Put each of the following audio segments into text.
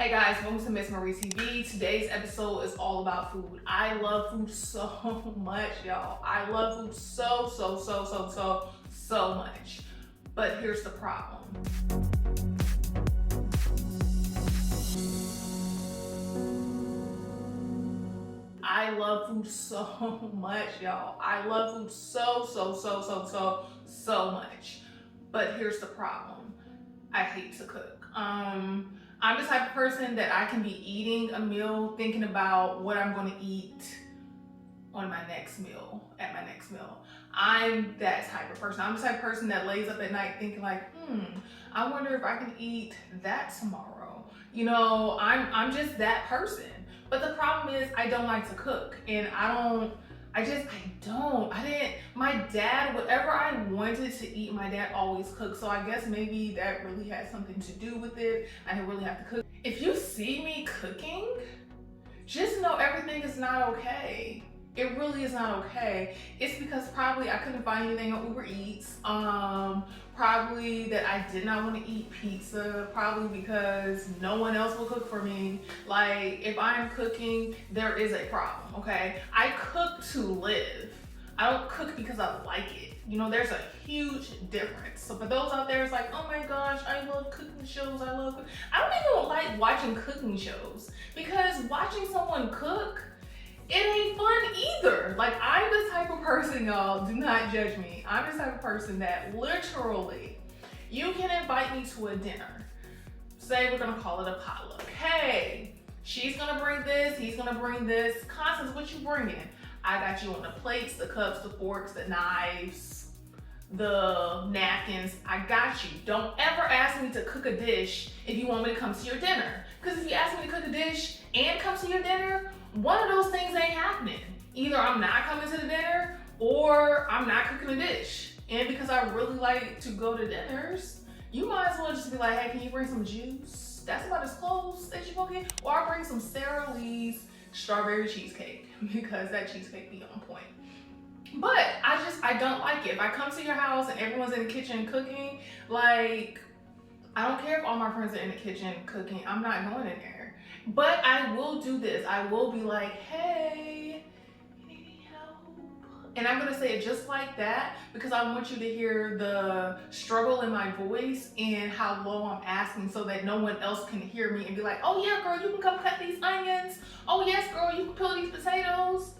Hey guys, welcome to Miss Marie TV. Today's episode is all about food. I love food so much, y'all. I love food so much. But here's the problem. I love food so much, y'all. I love food so much. But here's the problem. I hate to cook. I'm the type of person that I can be eating a meal thinking about what I'm going to eat on my next meal, at my next meal. I'm that type of person. I'm the type of person that lays up at night thinking like, I wonder if I can eat that tomorrow. You know, I'm just that person. But the problem is I don't like to cook, and my dad, whatever I wanted to eat, my dad always cooked. So I guess maybe that really had something to do with it. I didn't really have to cook. If you see me cooking, just know everything is not okay. It really is not okay. It's because probably I couldn't find anything on Uber Eats. Probably that I did not want to eat pizza. Probably because no one else will cook for me. Like, if I'm cooking, there is a problem, okay? I cook to live. I don't cook because I like it. You know, there's a huge difference. So for those out there, it's like, oh my gosh, I love cooking shows. I don't even like watching cooking shows, because watching someone cook, it ain't fun either. Like, I'm the type of person, y'all, do not judge me. I'm the type of person that literally, you can invite me to a dinner. Say we're gonna call it a potluck. Hey, she's gonna bring this, he's gonna bring this. Constance, what you bringing? I got you on the plates, the cups, the forks, the knives, the napkins. I got you. Don't ever ask me to cook a dish if you want me to come to your dinner. Because if you ask me to cook a dish and come to your dinner, one of those things ain't happening. Either I'm not coming to the dinner or I'm not cooking a dish. And because I really like to go to dinners, you might as well just be like, hey, can you bring some juice? That's about as close as you gonna get. Or I'll bring some Sara Lee's strawberry cheesecake, because that cheesecake be on point. But I don't like it. If I come to your house and everyone's in the kitchen cooking, like, I don't care if all my friends are in the kitchen cooking, I'm not going in there. But I will do this. I will be like, hey, you need any help? And I'm gonna say it just like that, because I want you to hear the struggle in my voice and how low I'm asking, so that no one else can hear me and be like, oh yeah, girl, you can come cut these onions. Oh yes, girl, you can peel these potatoes.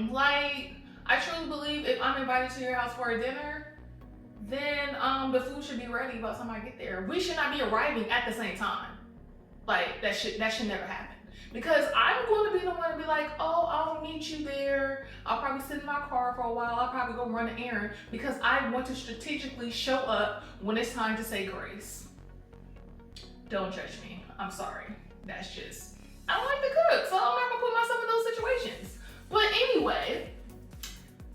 Like, I truly believe if I'm invited to your house for a dinner, then the food should be ready by the time I get there. We should not be arriving at the same time. Like, that should never happen. Because I'm going to be the one to be like, oh, I'll meet you there. I'll probably sit in my car for a while. I'll probably go run an errand, because I want to strategically show up when it's time to say grace. Don't judge me. I'm sorry. That's just, I don't like to cook, so I'm not gonna put myself in those situations. But anyway,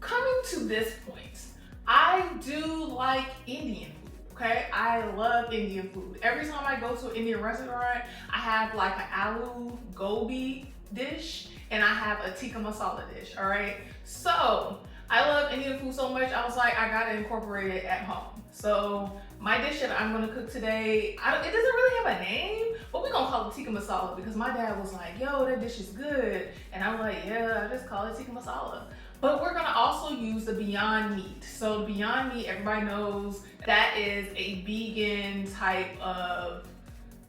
coming to this point, I do like Indian food. Okay, I love Indian food. Every time I go to an Indian restaurant, I have like an aloo gobi dish and I have a tikka masala dish, all right? So I love Indian food so much, I was like, I gotta incorporate it at home. So my dish that I'm gonna cook today, it doesn't really have a name, but we're gonna call it tikka masala, because my dad was like, yo, that dish is good. And I'm like, yeah, I just call it tikka masala. But we're gonna also use the Beyond Meat. So Beyond Meat, everybody knows that is a vegan type of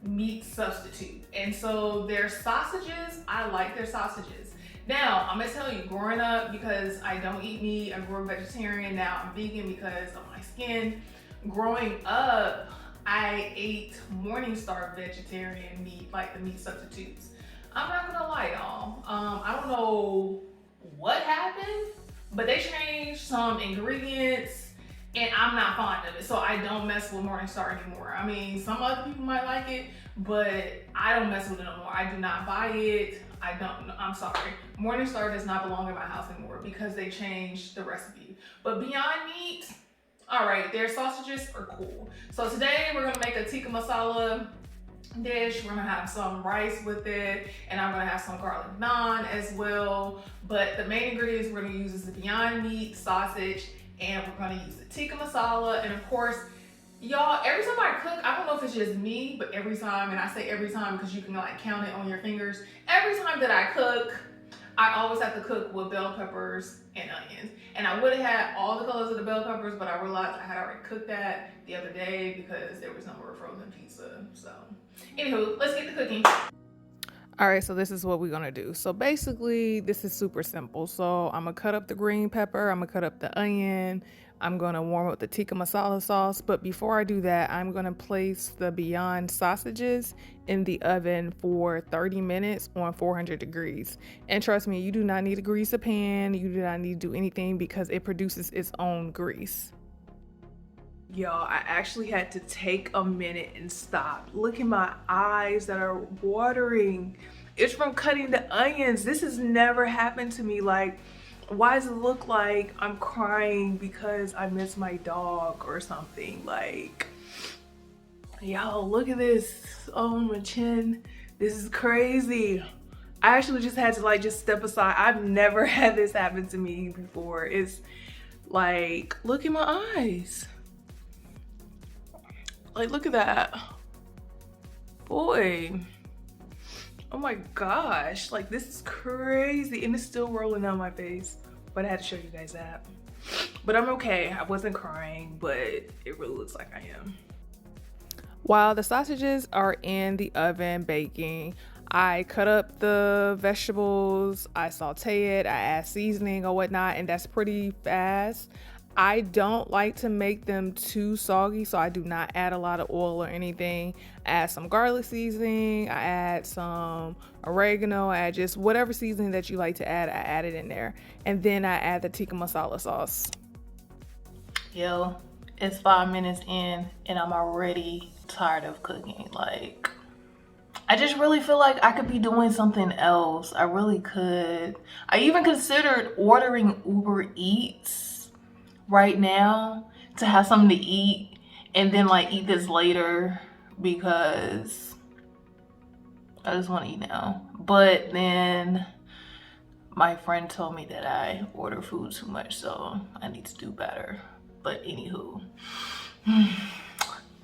meat substitute. And so their sausages, I like their sausages. Now, I'm gonna tell you, growing up, because I don't eat meat, I grew up vegetarian, now I'm vegan because of my skin. Growing up, I ate Morningstar vegetarian meat, like the meat substitutes. I'm not gonna lie, y'all. I don't know what happened, but they changed some ingredients and I'm not fond of it. So I don't mess with Morningstar anymore. I mean, some other people might like it, but I don't mess with it no more. I do not buy it. I'm sorry. Morningstar does not belong in my house anymore because they changed the recipe. But Beyond Meat, all right, their sausages are cool. So today we're gonna make a tikka masala dish. We're gonna have some rice with it, and I'm gonna have some garlic naan as well. But the main ingredients we're gonna use is the Beyond Meat sausage, and we're gonna use the tikka masala, and of course, Y'all, every time I cook, I don't know if it's just me, but every time, and I say every time because you can like count it on your fingers, every time that I cook, I always have to cook with bell peppers and onions. And I would have had all the colors of the bell peppers, but I realized I had already cooked that the other day because there was no more frozen pizza. So, anywho, let's get to cooking. All right, so this is what we're gonna do. So basically, this is super simple. So I'm gonna cut up the green pepper, I'm gonna cut up the onion, I'm gonna warm up the tikka masala sauce. But before I do that, I'm gonna place the Beyond sausages in the oven for 30 minutes on 400 degrees. And trust me, you do not need to grease a pan, you do not need to do anything because it produces its own grease. Y'all, I actually had to take a minute and stop. Look at my eyes that are watering. It's from cutting the onions. This has never happened to me. Like, why does it look like I'm crying because I miss my dog or something? Like, y'all, look at this on my chin. This is crazy. I actually just had to like just step aside. I've never had this happen to me before. It's like, look at my eyes. Like, look at that. Boy. Oh my gosh. Like, this is crazy. And it's still rolling down my face. But I had to show you guys that. But I'm okay. I wasn't crying, but it really looks like I am. While the sausages are in the oven baking, I cut up the vegetables, I saute it, I add seasoning or whatnot, and that's pretty fast. I don't like to make them too soggy, so I do not add a lot of oil or anything. I add some garlic seasoning, I add some oregano, I add just whatever seasoning that you like to add, I add it in there. And then I add the tikka masala sauce. Yo, it's 5 minutes in and I'm already tired of cooking. Like, I just really feel like I could be doing something else. I really could. I even considered ordering Uber Eats right now to have something to eat and then like eat this later because I just want to eat now. But then my friend told me that I order food too much, so I need to do better. But anywho,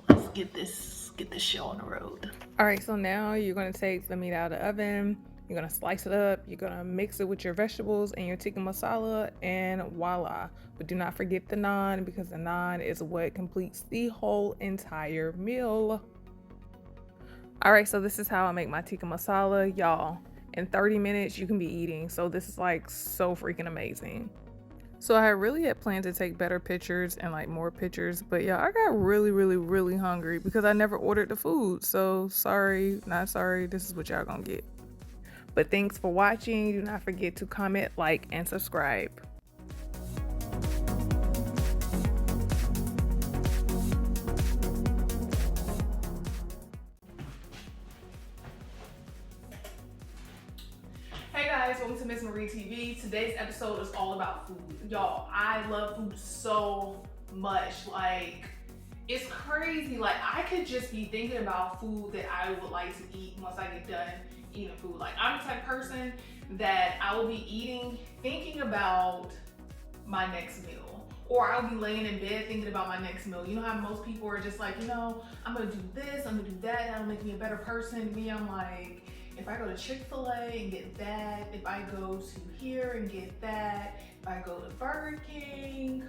let's get this show on the road. All right, so now you're gonna take the meat out of the oven. You're gonna slice it up, you're gonna mix it with your vegetables and your tikka masala, and voila. But do not forget the naan, because the naan is what completes the whole entire meal. All right, so this is how I make my tikka masala. Y'all, in 30 minutes you can be eating, so this is like so freaking amazing. So I really had planned to take better pictures and like more pictures, but yeah, I got really hungry because I never ordered the food. So sorry, not sorry, this is what y'all gonna get. But thanks for watching. Do not forget to comment, like, and subscribe. Hey guys, welcome to Miss Marie TV. Today's episode is all about food. Y'all, I love food so much. Like, it's crazy. Like, I could just be thinking about food that I would like to eat once I get done eating food. Like, I'm the type of person that I will be eating, thinking about my next meal. Or I'll be laying in bed thinking about my next meal. You know how most people are just like, you know, I'm gonna do this, I'm gonna do that, that'll make me a better person. Me, I'm like, if I go to Chick-fil-A and get that, if I go to here and get that, if I go to Burger King